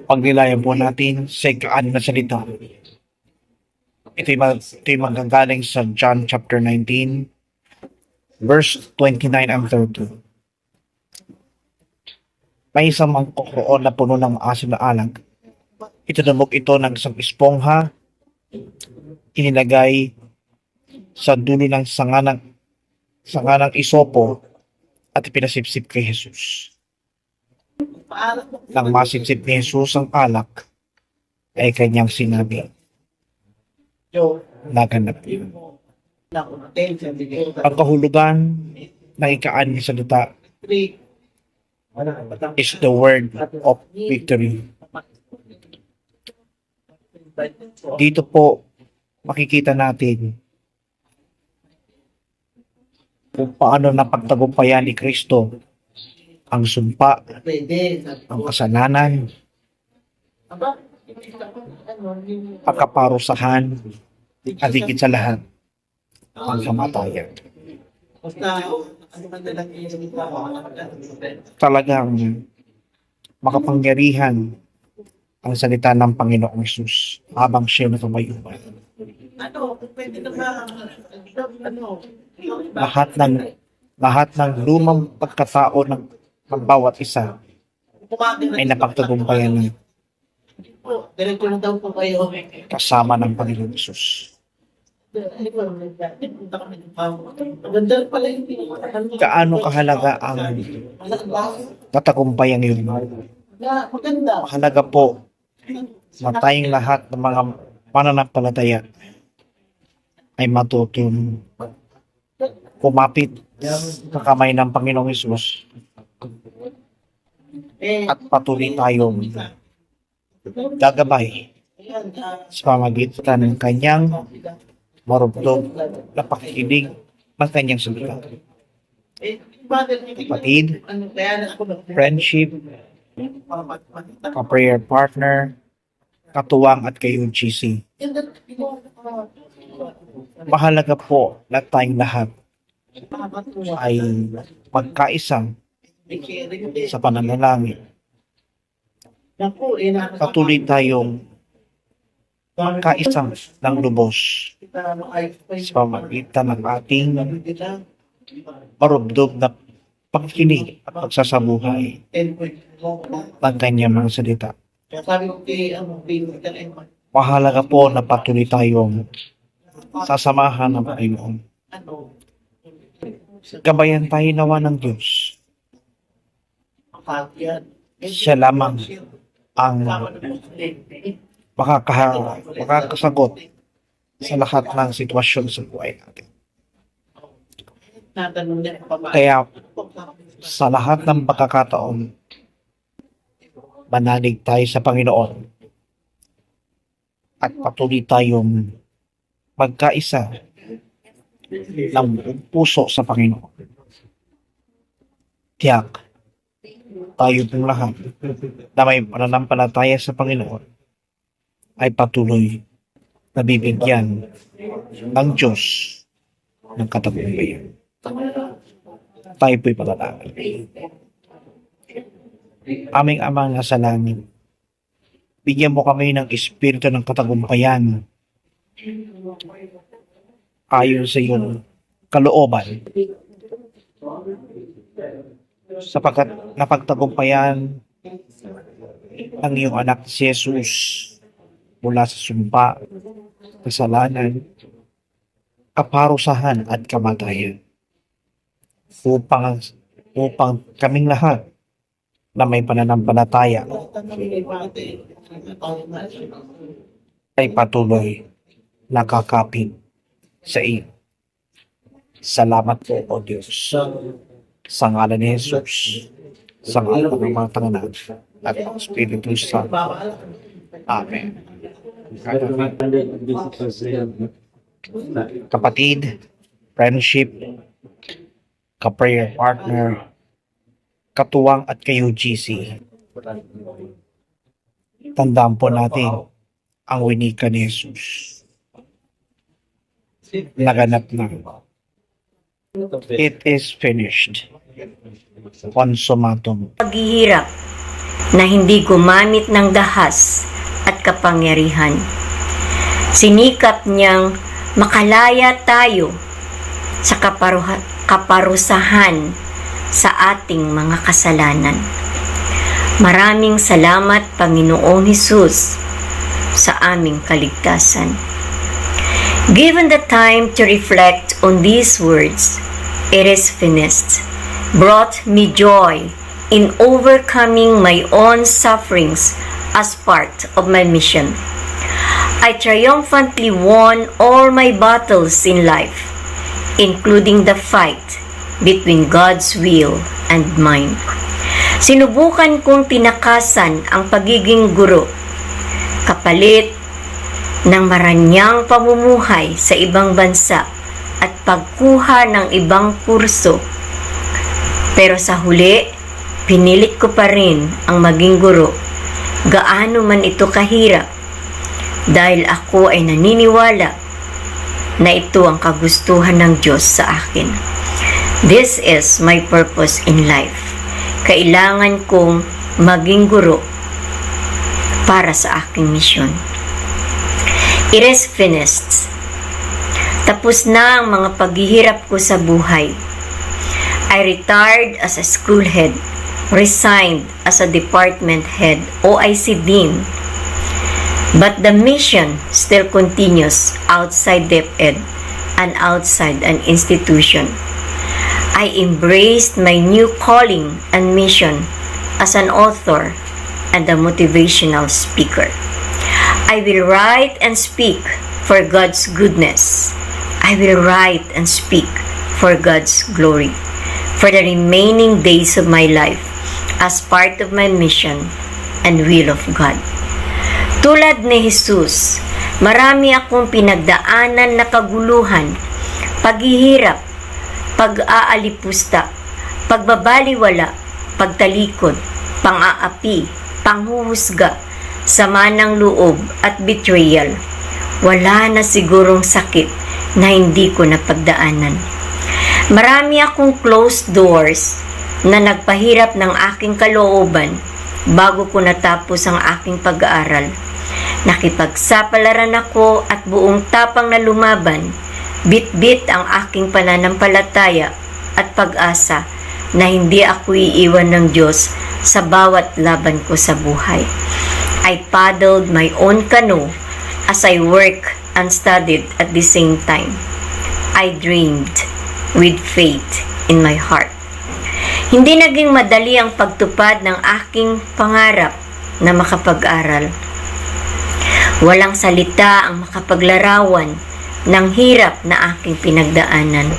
Pagnilayan po natin sa ika-6 na salita. Ito'y manggagaling sa John chapter 19, verse 29 and 30. May isang mangkok roon na puno ng asim na alag. Itinumog ito ng isang espongha, inilagay sa dulo ng sanganang isopo at ipinasipsip kay Jesus. Nang masipsip ni Jesus ang alak, ay kanyang sinabi, naganap yun. Ang kahulugan ng ika-6 na salita is the word of victory. Dito po makikita natin kung paano napagtagumpayan ni Kristo ang sumpa, ang kasalanan, pagkaparusahan, at higit sa lahat, ang kamatayan. Talagang makapangyarihan ang salita ng Panginoong Hesus habang siya natumayupan. Lahat ng lumang pagkatao ng bawat isa ay napagtagumpayan na kasama ng Panginoong Hesus. Kaano kahalaga ang katagumpayan yun? Mahalaga po na tayong lahat ng mga mananampalataya ay matutong kumapit sa kamay ng Panginoong Hesus at patuloy tayong gagabay sa pamamagitan ng kanyang marubdob na pakikinig ng kanyang salita. Kapatid, friendship, ka-prayer partner, katuwang at ka-UGC. Mahalaga po na tayong lahat ay magkaisa sa pananalangin. Patuloy tayong magkaisa ng lubos sa pamamagitan ng ating marubdob na pakikinig at pagsasabuhay ng kanyang mga salita. Mahalaga po na patuloy tayong sasamahan ng Panginoon. Gabayan tayo nawa ng Diyos. Siya lamang ang makakasagot sa lahat ng sitwasyon sa buhay natin. Kaya sa lahat ng pagkakataon, manalig tayo sa Panginoon at patuloy tayong magkaisa ng buong puso sa Panginoon. Tiyak, tayo pong lahat na may pananampalataya sa Panginoon ay patuloy na bibigyan ng Diyos ng katagumpayan. Tayo po'y panalangin. Aming Amang nasa langit, bigyan mo kami ng espiritu ng katagumpayan ayon sa iyong kalooban, sapagkat napagtagumpayan ang iyong anak si Jesus mula sa sumpa, kasalanan, kaparusahan at kamatayan, upang kaming lahat na may pananampalataya ay patuloy nakakapit sa iyo. Salamat po, O Diyos, sa ngalan ni Jesus, sa ngalan ng mga tanganan at ang Espiritu Santo. Amen. Kapatid, friendship, ka-prayer partner, katuwang at ka-UGC, tandaan po natin ang winika ni Jesus. Naganap na. It is finished. Consummatum. Paghihirap, na hindi gumamit ng dahas at kapangyarihan. Sinikap niyang makalaya tayo sa kaparusahan sa ating mga kasalanan. Maraming salamat, Panginoong Hesus, sa aming kaligtasan. Given the time to reflect on these words, "It is finished," brought me joy in overcoming my own sufferings as part of my mission. I triumphantly won all my battles in life, including the fight between God's will and mine. Sinubukan kong tinakasan ang pagiging guro, kapalit ng maranyang pamumuhay sa ibang bansa at pagkuha ng ibang kurso. Pero sa huli, pinilit ko pa rin ang maging guro, gaano man ito kahirap, dahil ako ay naniniwala na ito ang kagustuhan ng Diyos sa akin. This is my purpose in life. Kailangan kong maging guro para sa aking misyon. It is finished. Tapos na ang mga paghihirap ko sa buhay. I retired as a school head, resigned as a department head, OIC dean. But the mission still continues outside DepEd and outside an institution. I embraced my new calling and mission as an author and a motivational speaker. I will write and speak for God's goodness. I will write and speak for God's glory for the remaining days of my life as part of my mission and will of God. Tulad ni Jesus, marami akong pinagdaanan na kaguluhan, paghihirap, pag-aalipusta, pagbabaliwala, pagtalikod, pang-aapi, panghuhusga, sama ng loob at betrayal. Wala na sigurong sakit na hindi ko napagdaanan. Marami akong closed doors na nagpahirap ng aking kalooban bago ko natapos ang aking pag-aaral. Nakipagsapalaran ako at buong tapang na lumaban, bit-bit ang aking pananampalataya at pag-asa na hindi ako iiwan ng Diyos sa bawat laban ko sa buhay. I paddled my own canoe as I worked and studied at the same time. I dreamed with faith in my heart. Hindi naging madali ang pagtupad ng aking pangarap na makapag-aral. Walang salita ang makapaglarawan ng hirap na aking pinagdaanan.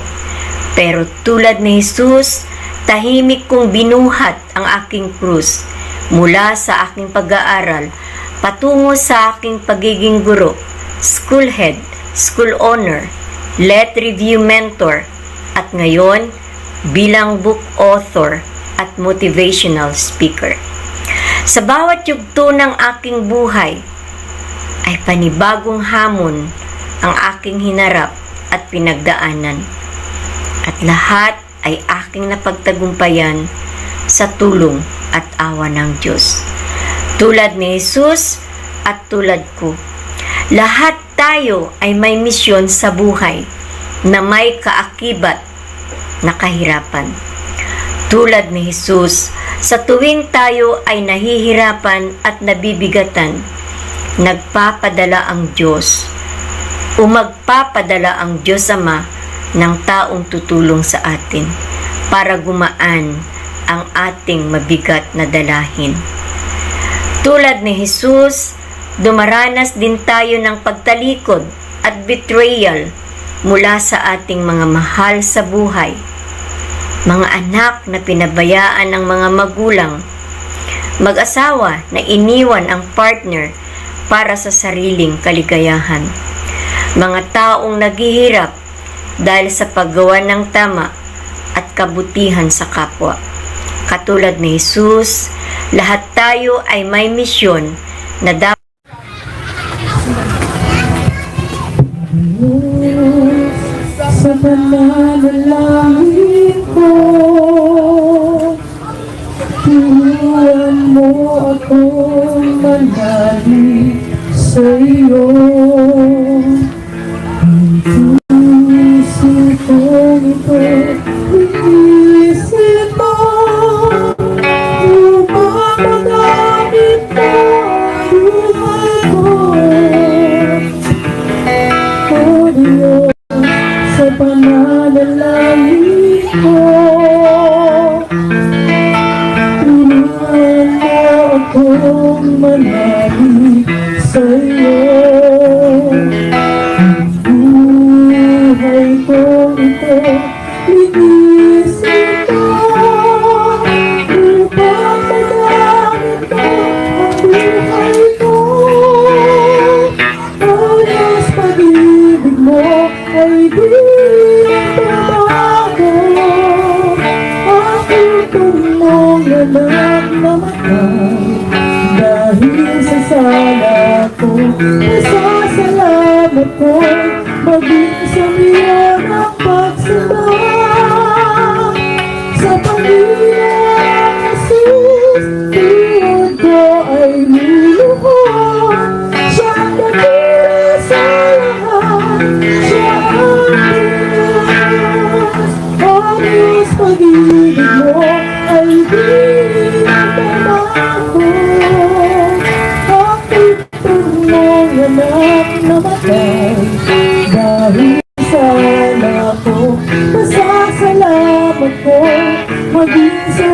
Pero tulad ni Jesus, tahimik kong binuhat ang aking krus mula sa aking pag-aaral patungo sa aking pagiging guro, school head, school owner, let review mentor, at ngayon bilang book author at motivational speaker. Sa bawat yugto ng aking buhay ay panibagong hamon ang aking hinarap at pinagdaanan. At lahat ay aking napagtagumpayan sa tulong at awa ng Diyos. Tulad ni Jesus at tulad ko, lahat tayo ay may misyon sa buhay na may kaakibat na kahirapan. Tulad ni Jesus, sa tuwing tayo ay nahihirapan at nabibigatan, nagpapadala ang Diyos o magpapadala ang Diyos Ama ng taong tutulong sa atin para gumaan ang ating mabigat na dalahin. Tulad ni Jesus, dumaranas din tayo ng pagtalikod at betrayal mula sa ating mga mahal sa buhay. Mga anak na pinabayaan ng mga magulang, mag-asawa na iniwan ang partner para sa sariling kaligayahan, mga taong naghihirap dahil sa paggawa ng tama at kabutihan sa kapwa. Katulad ni Jesus, lahat tayo ay may misyon na dapat sa pananalangin ko, turuan mo akong manalig sa'yo. Isip kong ito, iisip mo, upang magamit mo ang buhay ko. O Diyos, sa pananalangin ko, tulungan mo akong manalig sa'yo. Buhay ko ito, inisip ko, upang magamit mo ang buhay ko. O Diyos, pag-ibig mo ay di nagbabago. Ako mong anak na matay, dahil sa sala ko, nasasalamat ko, maging sa iyon ang pagsamba. Sa Panginoon Jesus, tuon ko ay luluhod. Siya ang dakila sa lahat, siya ang Diyos. O Diyos, pag-ibig mo ay di nagbabago. Ako mong anak na matay, dahil sa anak ko, masasalamat ko, maging sa